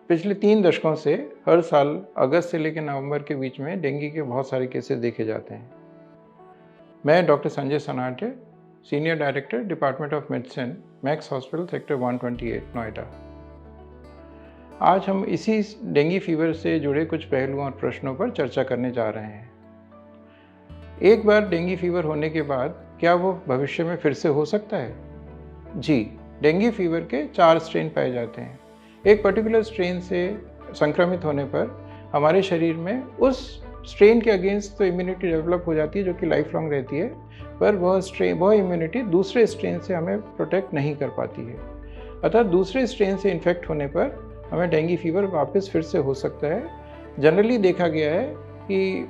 पिछले 3 दशकों से हर साल अगस्त से लेकर नवंबर के बीच में डेंगू के बहुत सारे केसेस देखे जाते हैं। मैं doctor Sanjay Sanate, senior director department of medicine, Max hospital sector 128 Noida. आज हम इसी डेंगू फीवर से जुड़े कुछ पहलुओं और प्रश्नों पर चर्चा करने जा रहे हैं। एक बार डेंगू फीवर होने के बाद क्या वो भविष्य में फिर से हो सकता है? जी, डेंगू फीवर के 4 स्ट्रेन पाए जाते हैं। एक पर्टिकुलर स्ट्रेन से संक्रमित होने पर हमारे शरीर में उस स्ट्रेन के अगेंस्ट तो इम्यूनिटी डेवलप हो जाती है जो कि लाइफ लॉन्ग रहती है, पर वह इम्यूनिटी दूसरे स्ट्रेन से हमें प्रोटेक्ट नहीं कर पाती है। अतः दूसरे स्ट्रेन से इन्फेक्ट होने पर हमें डेंगू फीवर वापस फिर से हो सकता है। जनरली देखा गया है कि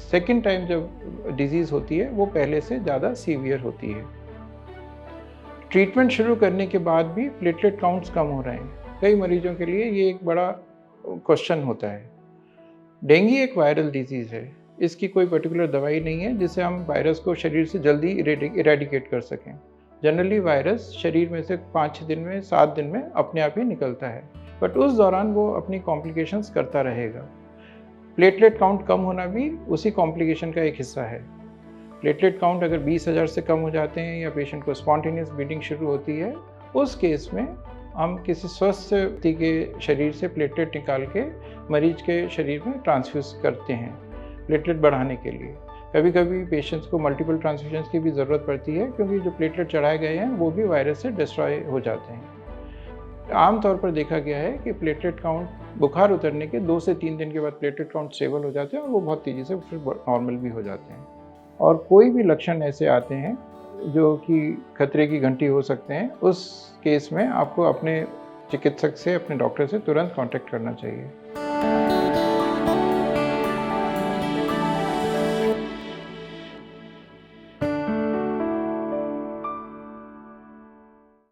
सेकेंड टाइम जब डिजीज़ होती है वो पहले से ज़्यादा सीवियर होती है। ट्रीटमेंट शुरू करने के बाद भी प्लेटलेट काउंट्स कम हो रहे हैं। कई मरीजों के लिए ये एक बड़ा क्वेश्चन होता है। डेंगू एक वायरल डिजीज़ है। इसकी कोई पर्टिकुलर दवाई नहीं है जिससे हम वायरस को शरीर से जल्दी इरेडिकेट कर सकें। जनरली वायरस शरीर में से 5-6 दिन में 7 दिन में अपने आप ही निकलता है, बट उस दौरान वो अपनी कॉम्प्लिकेशंस करता रहेगा। प्लेटलेट काउंट कम होना भी उसी कॉम्प्लिकेशन का एक हिस्सा है। प्लेटलेट काउंट अगर 20,000 से कम हो जाते हैं या पेशेंट को स्पॉन्टेनियस ब्लीडिंग शुरू होती है, उस केस में हम किसी स्वस्थ व्यक्ति के शरीर से प्लेटलेट निकाल के मरीज के शरीर में ट्रांसफ्यूज करते हैं प्लेटलेट बढ़ाने के लिए। कभी कभी पेशेंट्स को मल्टीपल ट्रांसफ्यूजन्स की भी ज़रूरत पड़ती है क्योंकि जो प्लेटलेट चढ़ाए गए हैं वो भी वायरस से डिस्ट्रॉय हो जाते हैं। आमतौर पर देखा गया है कि प्लेटलेट काउंट बुखार उतरने के 2 से 3 दिन के बाद प्लेटलेट काउंट स्टेबल हो जाते हैं और वो बहुत तेज़ी से फिर नॉर्मल भी हो जाते हैं। और कोई भी लक्षण ऐसे आते हैं जो कि खतरे की घंटी हो सकते हैं, उस केस में आपको अपने चिकित्सक से, अपने डॉक्टर से तुरंत कांटेक्ट करना चाहिए।